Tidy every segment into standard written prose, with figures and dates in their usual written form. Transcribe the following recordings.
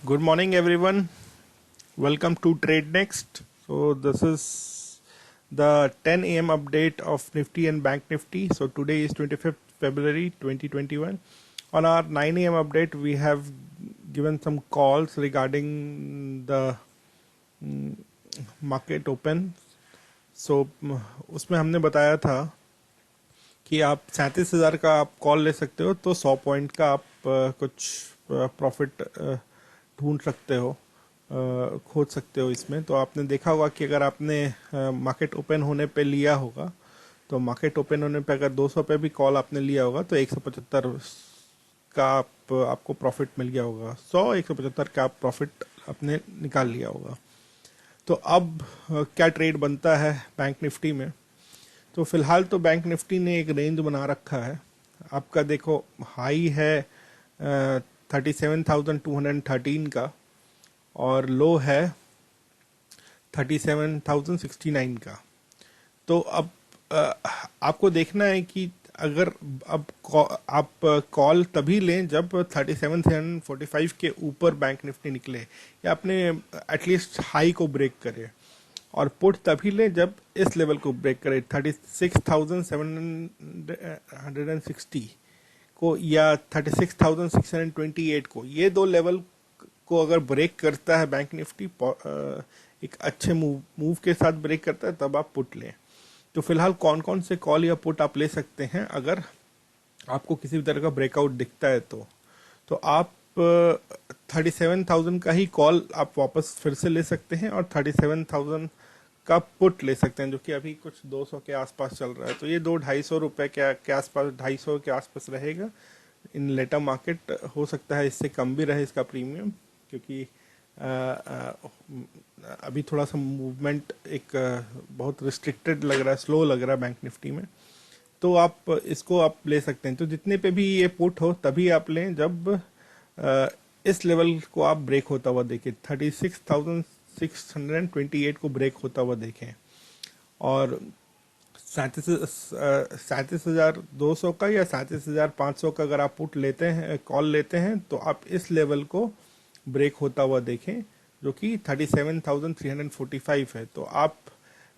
Good morning, everyone. Welcome to Trade Next. So this is the 10 a.m. update of Nifty and Bank Nifty. So today is 25th February 2021. On our 9 a.m. update, we have given some calls regarding the market open. So उसमें हमने बताया था कि आप 37,000 का आप call ले सकते हो, तो 100 पॉइंट का आप कुछ प्रॉफिट ढूंढ सकते हो, खोज सकते हो इसमें। तो आपने देखा होगा कि अगर आपने मार्केट ओपन होने पे लिया होगा, तो मार्केट ओपन होने पे अगर 200 पे भी कॉल आपने लिया होगा तो 175 का आपको प्रॉफिट मिल गया होगा। 175 का आप प्रॉफिट आपने निकाल लिया होगा। तो अब क्या ट्रेड बनता है बैंक निफ्टी में? तो फिलहाल तो बैंक निफ्टी ने एक रेंज बना रखा है। आपका देखो, हाई है 37,213 का और लो है 37,069 का। तो अब आपको देखना है कि अगर आप कॉल तभी लें जब 37,745 के ऊपर बैंक निफ्टी निकले या अपने एटलीस्ट हाई को ब्रेक करे, और पुट तभी लें जब इस लेवल को ब्रेक करे 36,760 को या 36,628 को। ये दो लेवल को अगर ब्रेक करता है बैंक निफ्टी, एक अच्छे मूव के साथ ब्रेक करता है, तब आप पुट लें। तो फिलहाल कौन कौन से कॉल या पुट आप ले सकते हैं अगर आपको किसी भी तरह का ब्रेकआउट दिखता है? तो आप 37,000 का ही कॉल आप वापस फिर से ले सकते हैं और 37,000 का पुट ले सकते हैं, जो कि अभी कुछ 200 के आसपास चल रहा है। तो ये 200-250 रुपए के आसपास, 250 के आसपास रहेगा इन लेटर मार्केट। हो सकता है इससे कम भी रहे इसका प्रीमियम, क्योंकि अभी थोड़ा सा मूवमेंट एक बहुत रिस्ट्रिक्टेड लग रहा है, स्लो लग रहा है बैंक निफ्टी में। तो आप इसको आप ले सकते हैं। तो जितने पे भी ये पुट हो तभी आप लें जब इस लेवल को आप ब्रेक होता हुआ देखें, 36,628 को ब्रेक होता हुआ देखें। और 37,200 का या 37,500 का अगर आप पुट लेते हैं, कॉल लेते हैं, तो आप इस लेवल को ब्रेक होता हुआ देखें, जो कि 37,345 है। तो आप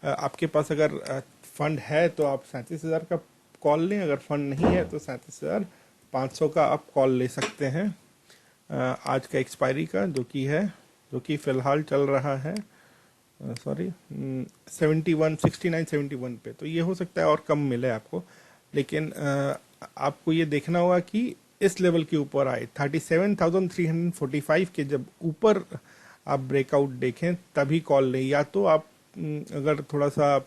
आपके पास अगर फंड है तो आप 37,000 का कॉल लें, अगर फंड नहीं है तो 37,500 का आप कॉल ले सकते हैं आज का एक्सपायरी का, जो कि फिलहाल चल रहा है 69-71 पे। तो ये हो सकता है और कम मिले आपको, लेकिन आपको ये देखना होगा कि इस लेवल के ऊपर आए 37,345 के जब ऊपर आप ब्रेकआउट देखें तभी कॉल लें। या तो आप अगर थोड़ा सा आप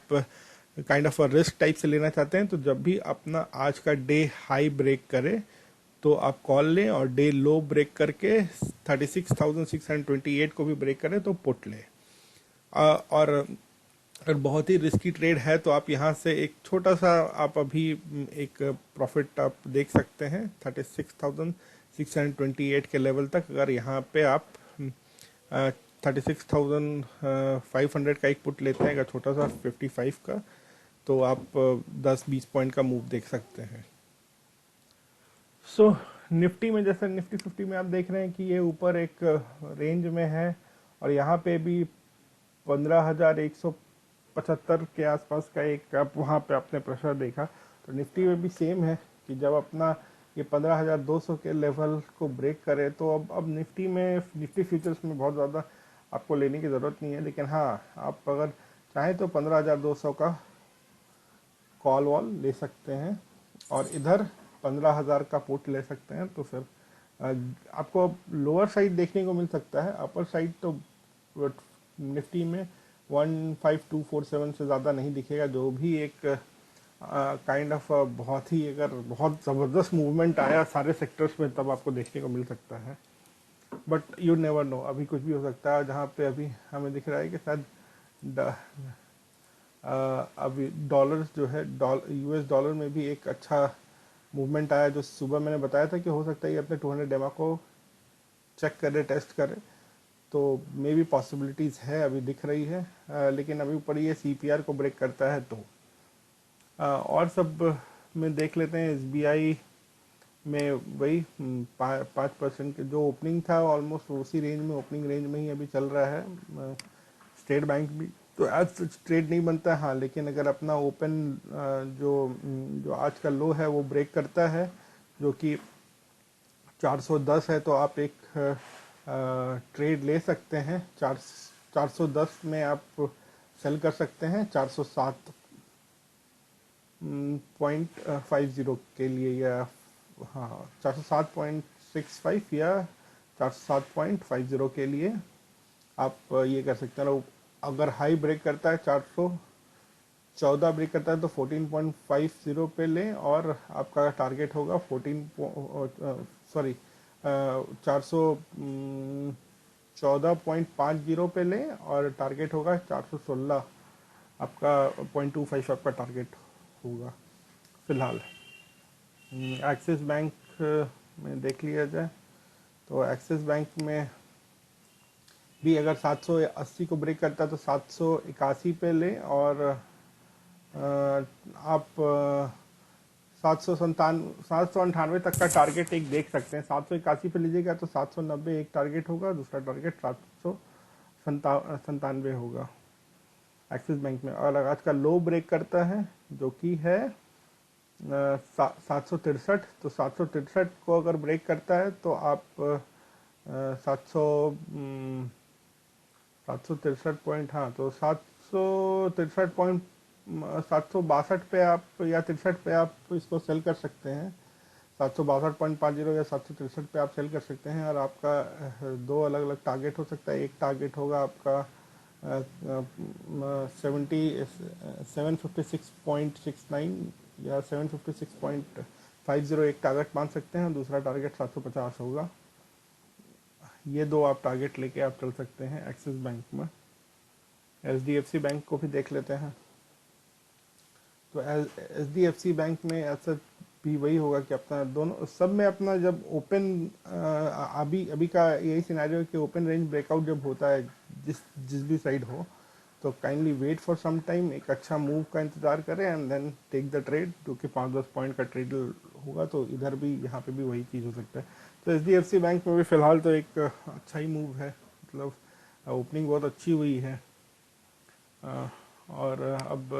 काइंड ऑफ रिस्क टाइप से लेना चाहते हैं, तो जब भी अपना आज का डे हाई ब्रेक करे तो आप कॉल लें, और डे लो ब्रेक करके 36,628 को भी ब्रेक करें तो पुट लें। और अगर बहुत ही रिस्की ट्रेड है तो आप यहाँ से एक छोटा सा आप अभी एक प्रॉफिट आप देख सकते हैं 36,628 के लेवल तक। अगर यहाँ पे आप 36,500 का एक पुट लेते हैं, अगर छोटा सा 55 का, तो आप 10-20 पॉइंट का मूव देख सकते हैं। सो निफ्टी में, जैसे निफ्टी 50 में आप देख रहे हैं कि ये ऊपर एक रेंज में है, और यहाँ पे भी 15,175 के आसपास का एक आप वहाँ पे आपने प्रेशर देखा। तो निफ्टी में भी सेम है कि जब अपना ये 15,200 के लेवल को ब्रेक करे, तो अब निफ्टी फ्यूचर्स में बहुत ज़्यादा आपको लेने की ज़रूरत नहीं है। लेकिन हाँ, आप अगर चाहें तो 15,200 का कॉल वॉल ले सकते हैं, और इधर 15,000 का पुट ले सकते हैं। तो फिर आपको लोअर साइड देखने को मिल सकता है। अपर साइड तो निफ्टी में 15,247 से ज़्यादा नहीं दिखेगा, जो भी एक काइंड ऑफ बहुत ही, अगर बहुत ज़बरदस्त मूवमेंट आया सारे सेक्टर्स में, तब आपको देखने को मिल सकता है। बट यू नेवर नो, अभी कुछ भी हो सकता है। जहाँ पे अभी हमें दिख रहा है कि शायद अभी डॉलर्स जो है, यूएस डॉलर में भी एक अच्छा मूवमेंट आया, जो सुबह मैंने बताया था कि हो सकता है ये अपने 200 डेमा को चेक करे, टेस्ट करे। तो मे बी पॉसिबिलिटीज़ है, अभी दिख रही है। लेकिन अभी ऊपर ये सीपीआर को ब्रेक करता है तो और सब में देख लेते हैं। एसबीआई में वही 5% के जो ओपनिंग था ऑलमोस्ट उसी रेंज में, ओपनिंग रेंज में ही अभी चल रहा है। स्टेट बैंक भी तो एज सच ट्रेड नहीं बनता है, हाँ, लेकिन अगर अपना ओपन जो आज का लो है वो ब्रेक करता है जो कि 410 है, तो आप एक ट्रेड ले सकते हैं। 410 में आप सेल कर सकते हैं 407.50 के लिए, या हाँ 407.65 या 407.50 के लिए आप ये कर सकते हैं। अगर हाई ब्रेक करता है 414 ब्रेक करता है तो 14.50 पे लें, और आपका टारगेट होगा 414.50 पे लें, और टारगेट होगा 416, आपका 0.25 आपका टारगेट होगा फिलहाल। एक्सिस बैंक में देख लिया जाए तो एक्सिस बैंक में भी अगर 780 को ब्रेक करता है तो 781 पे लें, और आप 798 तक का टारगेट एक देख सकते हैं। 781 पे लीजिएगा तो 790 एक टारगेट होगा, दूसरा टारगेट 797 होगा एक्सिस बैंक में। और आज का लो ब्रेक करता है जो कि है 763, तो 763 को अगर ब्रेक करता है तो आप 763 पॉइंट, हाँ, तो 762 पे आप, या 63 पे आप इसको सेल कर सकते हैं। 762.50 या 763 पे आप सेल कर सकते हैं, और आपका दो अलग अलग टारगेट हो सकता है। एक टारगेट होगा आपका 756.69 या 756.50 एक टारगेट मान सकते हैं, दूसरा टारगेट 750 होगा। ये दो आप टारगेट लेके आप चल सकते हैं एक्सिस बैंक में। एचडीएफसी बैंक को भी देख लेते हैं। तो एचडीएफसी बैंक में ऐसा भी वही होगा कि अपना दोनों सब में अपना जब ओपन, अभी अभी का यही सिनेरियो है कि ओपन रेंज ब्रेकआउट जब होता है जिस जिस भी साइड हो, तो kindly wait for some time, एक अच्छा मूव का इंतजार करें and then take the trade, जो कि 5-10 पॉइंट का ट्रेड होगा। तो इधर भी, यहाँ पे भी वही चीज़ हो सकता है। तो एचडीएफसी बैंक में भी फिलहाल तो एक अच्छा ही मूव है, मतलब ओपनिंग बहुत अच्छी हुई है। और अब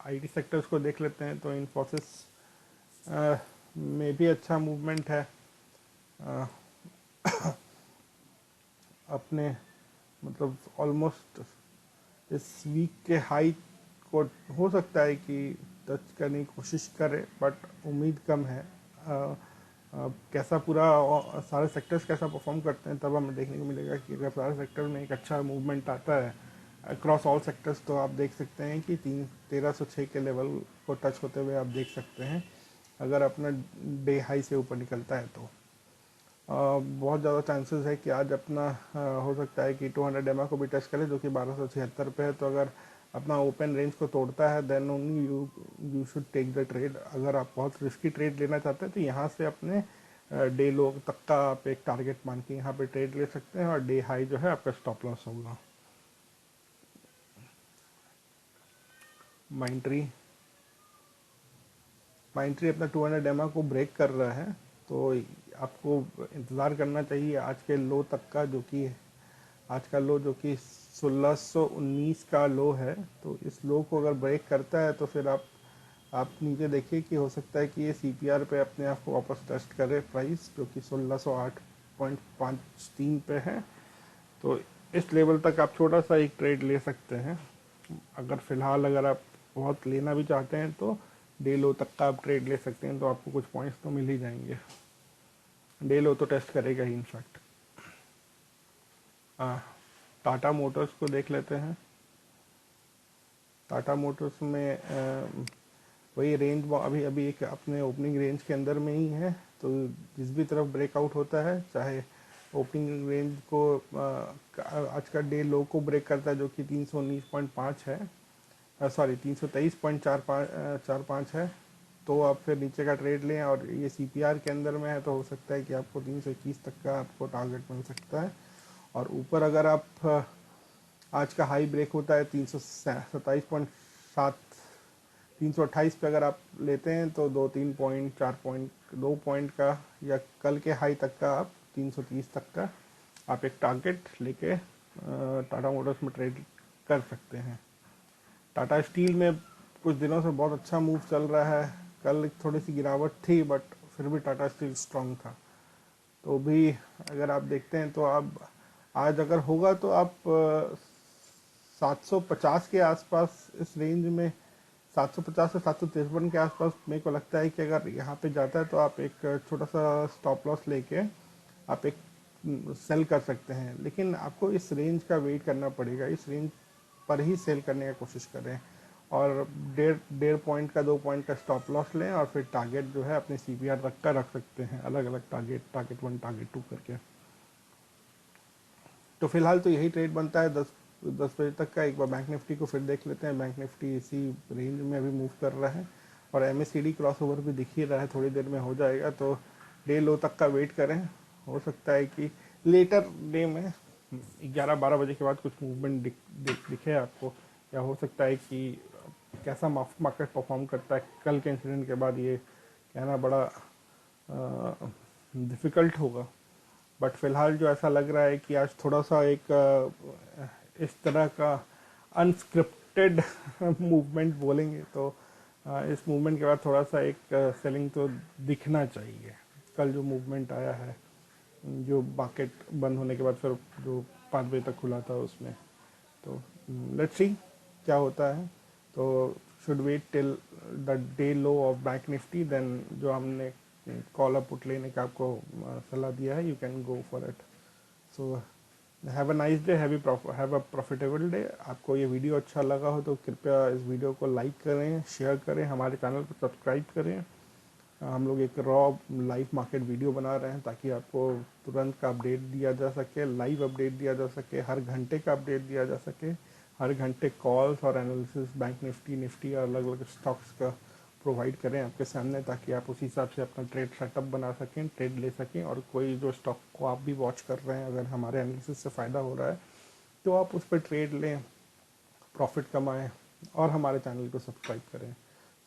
आईटी सेक्टर्स को देख लेते हैं तो इन्फोसिस में भी अच्छा मूवमेंट है। अ, अपने मतलब ऑलमोस्ट इस वीक के हाई को हो सकता है कि टच करने की कोशिश करे, बट उम्मीद कम है। कैसा पूरा सारे सेक्टर्स कैसा परफॉर्म करते हैं तब हमें देखने को मिलेगा कि अगर सारे सेक्टर में एक अच्छा मूवमेंट आता है अक्रॉस ऑल सेक्टर्स, तो आप देख सकते हैं कि 1306 के लेवल को टच होते हुए आप देख सकते हैं अगर अपना डे हाई से ऊपर निकलता है तो। बहुत ज़्यादा चांसेस है कि आज अपना हो सकता है कि 200 डेमा को भी टच करे जो कि 1276 पे है। तो अगर अपना ओपन रेंज को तोड़ता है then only you should take the trade. अगर आप बहुत रिस्की ट्रेड लेना चाहते हैं तो यहाँ से अपने डे लो तक का आप एक टारगेट मान के यहाँ पे ट्रेड ले सकते हैं, और डे हाई जो है आपका स्टॉप लॉस होगा। माइंट्री माइंट्री अपना 200 डेमा को ब्रेक कर रहा है, तो आपको इंतज़ार करना चाहिए आज के लो तक का, जो कि आज का लो जो कि 1619 का लो है। तो इस लो को अगर ब्रेक करता है तो फिर आप नीचे देखिए कि हो सकता है कि ये सीपीआर पे अपने आप को वापस टेस्ट करे प्राइस, जो कि 1608.53 पे है। तो इस लेवल तक आप छोटा सा एक ट्रेड ले सकते हैं। अगर फिलहाल अगर आप बहुत लेना भी चाहते हैं तो डे लो तक का आप ट्रेड ले सकते हैं, तो आपको कुछ पॉइंट्स तो मिल ही जाएंगे। डे लो तो टेस्ट करेगा ही इनफैक्ट। टाटा मोटर्स को देख लेते हैं। टाटा मोटर्स में वही रेंज अभी अभी एक अपने ओपनिंग रेंज के अंदर में ही है। तो जिस भी तरफ ब्रेकआउट होता है, चाहे ओपनिंग रेंज को आज का डे लो को ब्रेक करता है जो कि 319.5 है, सॉरी 323.45 है, तो आप फिर नीचे का ट्रेड लें। और ये सीपीआर के अंदर में है तो हो सकता है कि आपको 321 तक का आपको टारगेट मिल सकता है। और ऊपर अगर आप आज का हाई ब्रेक होता है 327.7, 328 पे अगर आप लेते हैं तो 2-3 पॉइंट 4 पॉइंट 2 पॉइंट का या कल के हाई तक का आप 330 तक का आप एक टारगेट लेके टाटा मोटर्स में ट्रेड कर सकते हैं। टाटा स्टील में कुछ दिनों से बहुत अच्छा मूव चल रहा है। कल थोड़ी सी गिरावट थी बट फिर भी टाटा स्टील स्ट्रांग था। तो भी अगर आप देखते हैं तो आप आज अगर होगा तो आप 750 के आसपास इस रेंज में, 750 से 753 के आसपास मेरे को लगता है कि अगर यहाँ पे जाता है तो आप एक छोटा सा स्टॉप लॉस लेके आप एक सेल कर सकते हैं। लेकिन आपको इस रेंज का वेट करना पड़ेगा, इस रेंज पर ही सेल करने की कोशिश करें और डेढ़ डेढ़ पॉइंट का 2 पॉइंट का स्टॉप लॉस लें और फिर टारगेट जो है अपने सीपीआर रख सकते हैं, अलग अलग टारगेट, टारगेट 1 टारगेट 2 करके। तो फिलहाल तो यही ट्रेड बनता है 10 बजे तक का। एक बार बैंक निफ्टी को फिर देख लेते हैं। बैंक निफ्टी इसी रेंज में अभी मूव कर रहा है और एमएससीडी क्रॉस ओवर भी दिख ही रहा है, थोड़ी देर में हो जाएगा। तो डे लो तक का वेट करें। हो सकता है कि लेटर डे में 11-12 बजे के बाद कुछ मूवमेंट दिखे आपको, या हो सकता है कि कैसा मार्केट परफॉर्म करता है कल के इंसिडेंट के बाद, ये कहना बड़ा डिफ़िकल्ट होगा। बट फिलहाल जो ऐसा लग रहा है कि आज थोड़ा सा एक इस तरह का अनस्क्रिप्टेड मूवमेंट बोलेंगे तो इस मूवमेंट के बाद थोड़ा सा एक सेलिंग तो दिखना चाहिए। कल जो मूवमेंट आया है, जो मार्केट बंद होने के बाद फिर जो 5 बजे तक खुला था उसमें, तो लेट्स सी क्या होता है। तो should wait till the day low of bank Nifty, then जो हमने कॉल अप पुट लेने का आपको सलाह दिया है, you can go for it. So have a nice day, have a profitable day. आपको ये वीडियो अच्छा लगा हो तो कृपया इस वीडियो को लाइक करें, शेयर करें, हमारे चैनल को सब्सक्राइब करें। हम लोग एक रॉ लाइव मार्केट वीडियो बना रहे हैं ताकि आपको तुरंत का अपडेट दिया जा सके, लाइव अपडेट दिया जा सके, हर घंटे का अपडेट दिया जा सके, हर घंटे कॉल्स और एनालिसिस बैंक निफ्टी और अलग अलग स्टॉक्स का प्रोवाइड करें आपके सामने, ताकि आप उसी हिसाब से अपना ट्रेड सेटअप बना सकें, ट्रेड ले सकें। और कोई जो स्टॉक को आप भी वॉच कर रहे हैं, अगर हमारे एनालिसिस से फ़ायदा हो रहा है तो आप उस पर ट्रेड लें, प्रॉफिट कमाएं और हमारे चैनल को सब्सक्राइब करें।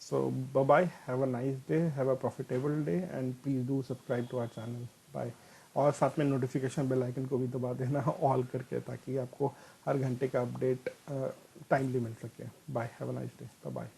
So bye bye, have a nice day, have a profitable day and please do subscribe to our channel. Bye. और साथ में नोटिफिकेशन बेल आइकन को भी दबा देना ऑल करके, ताकि आपको हर घंटे का अपडेट टाइमली मिल सके। Bye, have a nice day, bye bye.